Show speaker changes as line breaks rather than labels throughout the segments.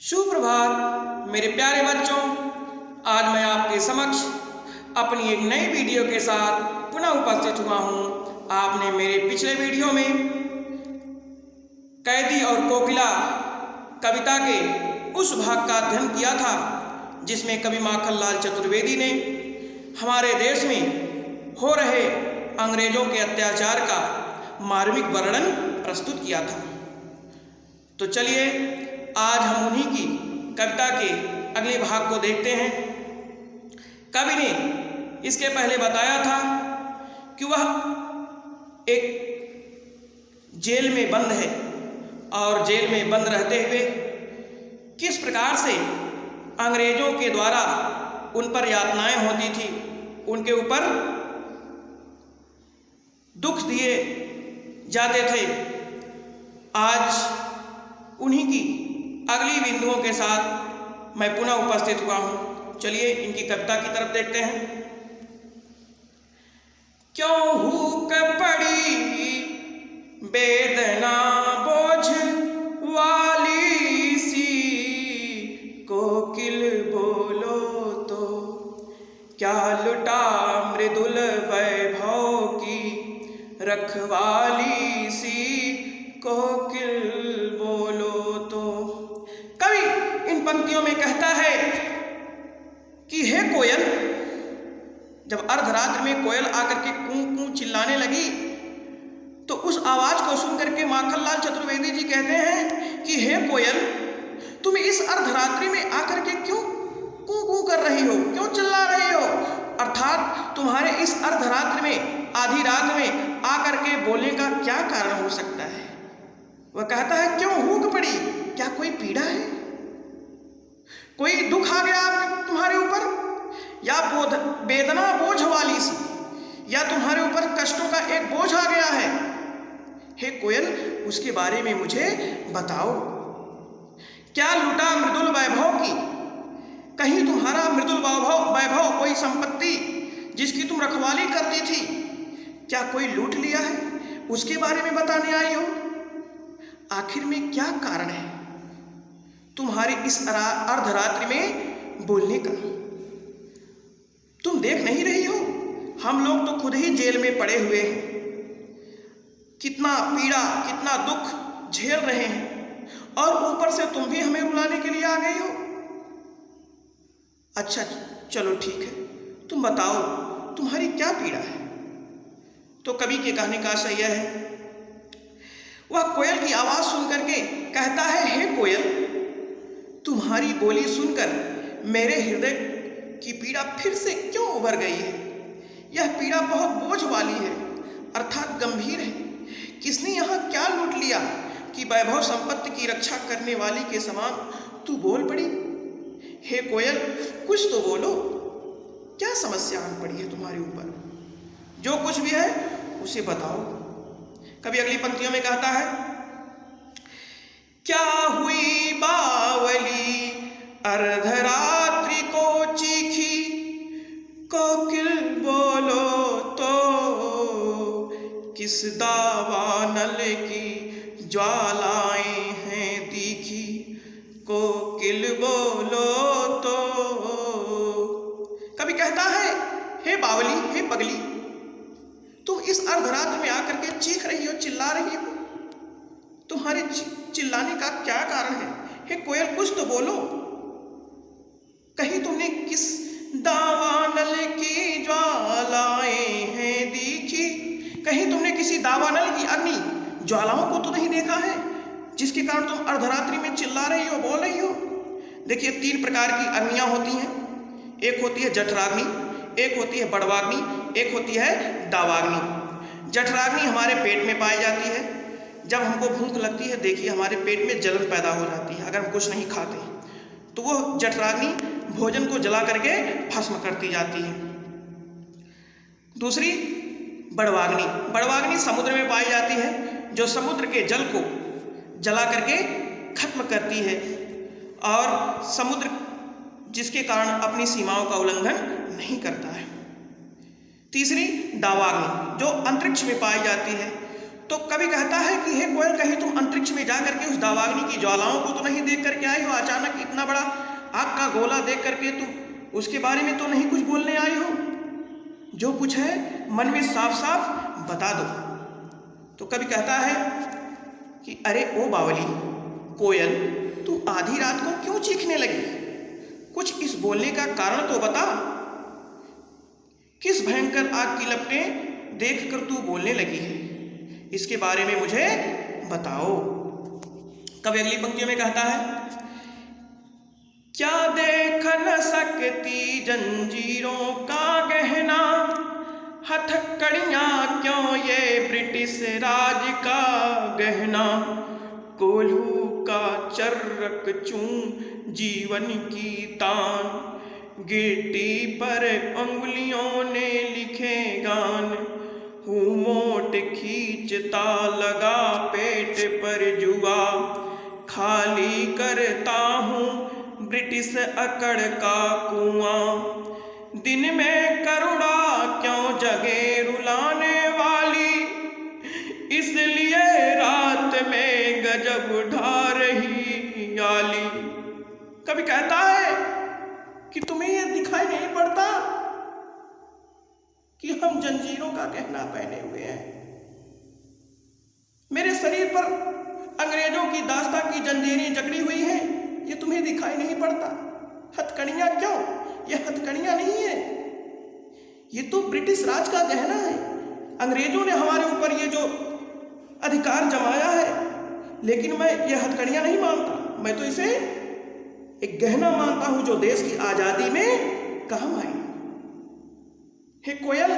सुप्रभात मेरे प्यारे बच्चों, आज मैं आपके समक्ष अपनी एक नई वीडियो के साथ पुनः उपस्थित हुआ हूँ। आपने मेरे पिछले वीडियो में कैदी और कोकिला कविता के उस भाग का अध्ययन किया था जिसमें कवि माखनलाल चतुर्वेदी ने हमारे देश में हो रहे अंग्रेजों के अत्याचार का मार्मिक वर्णन प्रस्तुत किया था। तो चलिए आज हम उन्हीं की कविता के अगले भाग को देखते हैं। कवि ने इसके पहले बताया था कि वह एक जेल में बंद है और जेल में बंद रहते हुए किस प्रकार से अंग्रेजों के द्वारा उन पर यातनाएं होती थी, उनके ऊपर दुख दिए जाते थे। आज उन्हीं की अगली बिंदुओं के साथ मैं पुनः उपस्थित हुआ हूँ। चलिए इनकी कविता की तरफ देखते हैं। क्यों हुक पड़ी वेदना बोझ वाली सी, कोकिल बोलो तो क्या लुटा मृदुल वैभव की रखवाली सी, कोकिल बोलो तो। कवि इन पंक्तियों में कहता है कि हे कोयल, जब अर्धरात्रि में कोयल आकर के कूं कूं चिल्लाने लगी तो उस आवाज को सुन करके माखनलाल चतुर्वेदी जी कहते हैं कि हे कोयल, तुम इस अर्धरात्रि में आकर के क्यों कूं कूं कर रही हो, क्यों चिल्ला रही हो? अर्थात तुम्हारे इस अर्धरात्रि में, आधी रात में आकर के बोलने का क्या कारण हो सकता है? वह कहता है क्यों हुक पड़ी, क्या कोई पीड़ा है, कोई दुख आ गया तुम्हारे ऊपर, या वेदना बोझ वाली सी, या तुम्हारे ऊपर कष्टों का एक बोझ आ गया है? हे कोयल, उसके बारे में मुझे बताओ। क्या लुटा मृदुल वैभव की, कहीं तुम्हारा मृदुल वैभव कोई संपत्ति जिसकी तुम रखवाली करती थी, क्या कोई लूट लिया है? उसके बारे में बताने आई हो? आखिर में क्या कारण है तुम्हारी इस अर्धरात्रि में बोलने का? तुम देख नहीं रही हो, हम लोग तो खुद ही जेल में पड़े हुए हैं, कितना पीड़ा कितना दुख झेल रहे हैं, और ऊपर से तुम भी हमें रुलाने के लिए आ गई हो। अच्छा चलो ठीक है, तुम बताओ तुम्हारी क्या पीड़ा है? तो कवि के कहने का आशय यह है, वह कोयल की आवाज सुनकर के कहता है, हे कोयल, तुम्हारी बोली सुनकर मेरे हृदय की पीड़ा फिर से क्यों उभर गई है? यह पीड़ा बहुत बोझ वाली है, अर्थात गंभीर है। किसने यहाँ क्या लूट लिया कि वैभव संपत्ति की रक्षा करने वाली के समान तू बोल पड़ी? हे कोयल, कुछ तो बोलो, क्या समस्या आन पड़ी है तुम्हारे ऊपर? जो कुछ भी है उसे बताओ। कभी अगली पंक्तियों में कहता है, क्या हुई बावली अर्धरात्रि को चीखी, कोकिल बोलो तो किस दावानल की ज्वालाएं हैं तीखी, कोकिल बोलो तो। कभी कहता है, हे बावली, हे पगली, तुम इस अर्धरात्र में आकर के चीख रही हो, चिल्ला रही हो, तुम्हारे चिल्लाने का क्या कारण है? हे कोयल, कुछ तो बोलो, कहीं तुमने किस दावानल की ज्वालाएं हैं देखी, कहीं तुमने किसी दावानल की अग्नि ज्वालाओं को तो नहीं देखा है जिसके कारण तुम अर्धरात्रि में चिल्ला रही हो, बोल रही हो? देखिए, 3 प्रकार की अग्नियां होती हैं। एक होती है जठराग्नि, एक होती है बड़वाग्नि, एक होती है दावाग्नि। जठराग्नि हमारे पेट में पाई जाती है। जब हमको भूख लगती है, देखिए हमारे पेट में जलन पैदा हो जाती है, अगर हम कुछ नहीं खाते तो वो जठराग्नि भोजन को जला करके भस्म करती जाती है। दूसरी बड़वाग्नि, बड़वाग्नि समुद्र में पाई जाती है, जो समुद्र के जल को जला करके खत्म करती है, और समुद्र जिसके कारण अपनी सीमाओं का उल्लंघन नहीं करता है। तीसरी दावाग्नि, जो अंतरिक्ष में पाई जाती है, तो कवि कहता है कि हे कोयल, कहीं तुम अंतरिक्ष में जाकर के उस दावाग्नि की ज्वालाओं को तो नहीं देख करके आई हो? अचानक इतना बड़ा आग का गोला देख करके तुम उसके बारे में तो नहीं कुछ बोलने आई हो? जो कुछ है मन में साफ साफ बता दो। तो कवि कहता है कि अरे ओ बावली कोयल, तू आधी रात को क्यों चीखने लगी? कुछ इस बोलने का कारण तो बता। किस भयंकर आग की लपटें देखकर तू बोलने लगी है, इसके बारे में मुझे बताओ। कवि अगली पंक्तियों में कहता है, क्या देख न सकती जंजीरों का गहना, हथकड़ियां क्यों ये ब्रिटिश राज का गहना, कोल्हू का चर्रक चूं जीवन की तान, गिट्टी पर अंगुलियों ने लिखे गान, हूँ मोट खींचता लगा पेट पर जुआ, खाली करता हूँ ब्रिटिश अकड़ का कुआं, दिन में करुणा क्यों जगे रुलाने वाली, इसलिए रात में गजब ढा रही आली। कभी कहता है कि तुम्हें ये दिखाई नहीं पड़ता कि हम जंजीरों का गहना पहने हुए हैं? मेरे शरीर पर अंग्रेजों की दास्ता की जंजीरें जकड़ी हुई हैं, ये तुम्हें दिखाई नहीं पड़ता? हथकड़ियां क्यों? ये हथकड़ियां नहीं है, ये तो ब्रिटिश राज का गहना है। अंग्रेजों ने हमारे ऊपर ये जो अधिकार जमाया है, लेकिन मैं ये हथकड़ियां नहीं मानता, मैं तो इसे एक गहना मानता हूं जो देश की आजादी में काम आई। हे कोयल,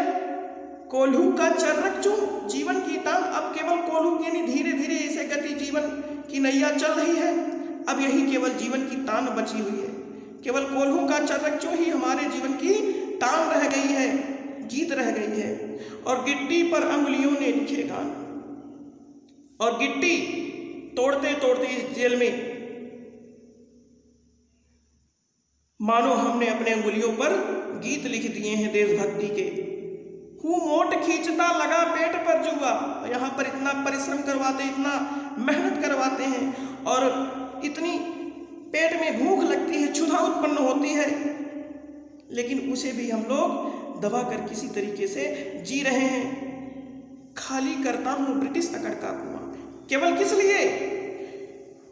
कोल्हू का चर्रक चूं जीवन की तान, अब केवल कोल्हू की नहीं, धीरे धीरे इसे गति जीवन की नैया चल रही है। अब यही केवल जीवन की तान बची हुई है, केवल कोल्हू का चर्रक चूं ही हमारे जीवन की तान रह गई है, गीत रह गई है। और गिट्टी पर अंगुलियों ने लिखे गान, और गिट्टी तोड़ते तोड़ते इस जेल में मानो हमने अपने अंगुलियों पर गीत लिख दिए हैं देशभक्ति के। हूँ मोट खींचता लगा पेट पर जुआ, यहाँ पर इतना परिश्रम करवाते, इतना मेहनत करवाते हैं, और इतनी पेट में भूख लगती है, क्षुधा उत्पन्न होती है, लेकिन उसे भी हम लोग दबा कर किसी तरीके से जी रहे हैं। खाली करता हूँ ब्रिटिश अकड़ का कुआं, केवल किस लिए?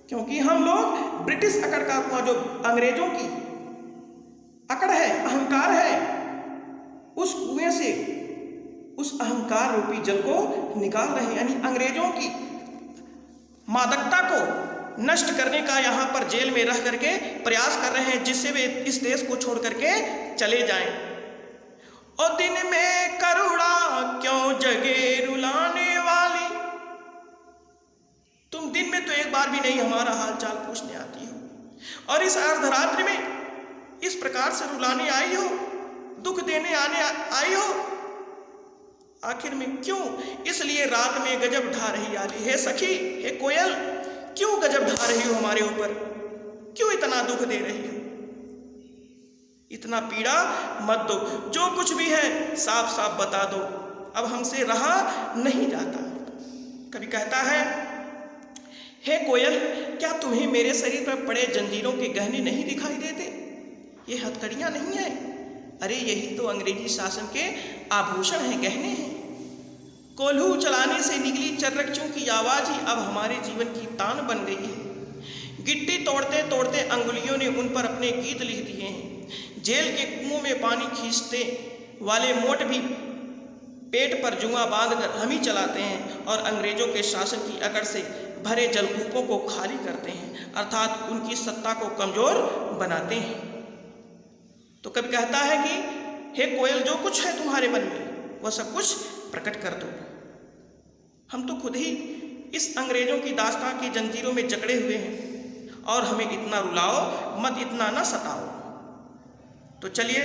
क्योंकि हम लोग ब्रिटिश अकड़ का कुआं, जो अंग्रेजों की अकड़ है, अहंकार है, उस कुएं से उस अहंकार रूपी जल को निकाल रहे हैं। यानी अंग्रेजों की मादकता को नष्ट करने का यहाँ पर जेल में रह करके प्रयास कर रहे हैं, जिससे वे इस देश को छोड़ करके चले जाएं। और दिन में करुणा क्यों जगे रुलाने वाली, तुम दिन में तो एक बार भी नहीं हमारा हाल चाल पूछने आती हो, और इस अर्धरात्रि में इस प्रकार से रुलाने आई हो, दुख देने आई हो, आखिर में क्यों? इसलिए रात में गजब ढा रही आली। हे सखी, हे कोयल, क्यों गजब ढा रही हो हमारे ऊपर? क्यों इतना दुख दे रही हो? इतना पीड़ा मत दो, जो कुछ भी है साफ साफ बता दो, अब हमसे रहा नहीं जाता। कभी कहता है, हे कोयल, क्या तुम्हें मेरे शरीर पर पड़े जंजीरों के गहने नहीं दिखाई देते? ये हथकड़ियां नहीं है, अरे यही तो अंग्रेजी शासन के आभूषण हैं, गहने हैं। कोल्हू चलाने से निकली चर्रकचों की आवाज ही अब हमारे जीवन की तान बन गई है। गिट्टी तोड़ते तोड़ते अंगुलियों ने उन पर अपने गीत लिख दिए हैं। जेल के कुओं में पानी खींचते वाले मोट भी पेट पर जुआ बांधकर हम ही चलाते हैं, और अंग्रेजों के शासन की अकड़ से भरे जलकूपों को खाली करते हैं, अर्थात उनकी सत्ता को कमजोर बनाते हैं। तो कभी कहता है कि हे कोयल, जो कुछ है तुम्हारे मन में वह सब कुछ प्रकट कर दो। हम तो खुद ही इस अंग्रेजों की दास्तां की जंजीरों में जकड़े हुए हैं, और हमें इतना रुलाओ मत, इतना न सताओ। तो चलिए,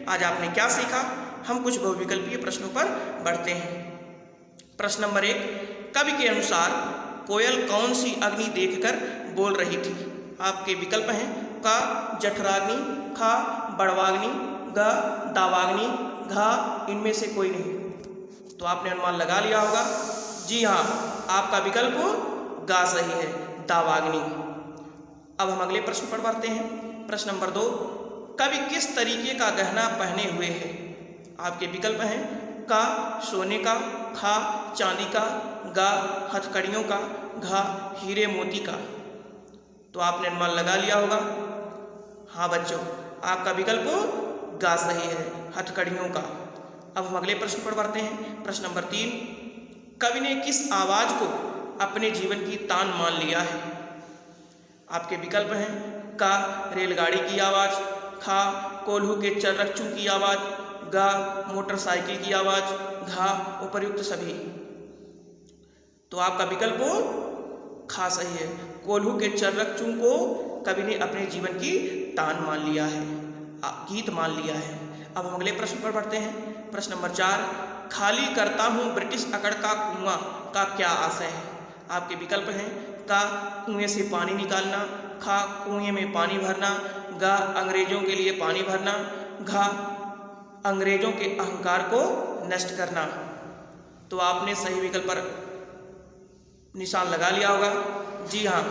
आज आपने क्या सीखा, हम कुछ बहुविकल्पीय प्रश्नों पर बढ़ते हैं। प्रश्न नंबर 1, कवि के अनुसार कोयल कौन सी अग्नि देखकर बोल रही थी? आपके विकल्प हैं क जठराग्नि, ख बड़वाग्नि, ग दावाग्नि, घ इनमें से कोई नहीं। तो आपने अनुमान लगा लिया होगा। जी हाँ, आपका विकल्प गा सही है, दावाग्नि। अब हम अगले प्रश्न पर बढ़ते हैं। प्रश्न नंबर 2, कवि किस तरीके का गहना पहने हुए है? आपके विकल्प हैं का सोने का, खा चांदी का, गा हथकड़ियों का, घा हीरे मोती का। तो आपने अनुमान लगा लिया होगा। हाँ बच्चों, आपका विकल्प गा सही है, हथकड़ियों का। अब हम अगले प्रश्न पर बढ़ते हैं। प्रश्न नंबर 3, कवि ने किस आवाज को अपने जीवन की तान मान लिया है? आपके विकल्प हैं का रेलगाड़ी की आवाज, खा कोल्हू के चर्रकचू की आवाज, गा मोटरसाइकिल की आवाज, घा उपर्युक्त सभी। तो आपका विकल्प खा सही है, कोल्हू के चर्रकचू को कवि ने अपने जीवन की तान मान लिया है, गीत मान लिया है। अब हम अगले प्रश्न पर बढ़ते हैं। प्रश्न नंबर 4, खाली करता हूँ ब्रिटिश अकड़ का कुआं का क्या आशय है? आपके विकल्प हैं का कुएं से पानी निकालना, खा कुएं में पानी भरना, गा अंग्रेजों के लिए पानी भरना, घा अंग्रेजों के अहंकार को नष्ट करना। तो आपने सही विकल्प पर निशान लगा लिया होगा। जी हाँ,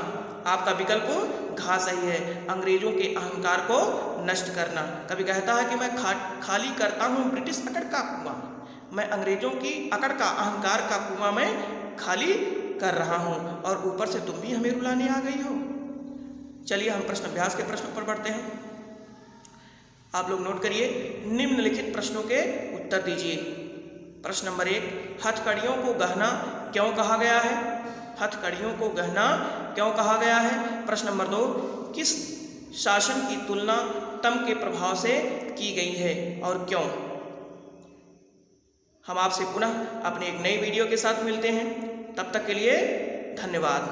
आपका विकल्प घा सही है, अंग्रेजों के अहंकार को नष्ट करना। कभी कहता है कि मैं खाली करता हूँ ब्रिटिश अकड़ का कुआं, मैं अंग्रेजों की अकड़ का, अहंकार का कुआं मैं खाली कर रहा हूँ और ऊपर से तुम भी हमें रुलाने आ गई हो। चलिए हम प्रश्न अभ्यास के प्रश्नों पर बढ़ते हैं। आप लोग नोट करिए, निम्नलिखित प्रश्नों के उत्तर दीजिए। प्रश्न नंबर 1, हथकड़ियों को गहना क्यों कहा गया है? हथकड़ियों को गहना क्यों कहा गया है? प्रश्न नंबर 2, किस शासन की तुलना तम के प्रभाव से की गई है और क्यों? हम आपसे पुनः अपने एक नई वीडियो के साथ मिलते हैं, तब तक के लिए धन्यवाद।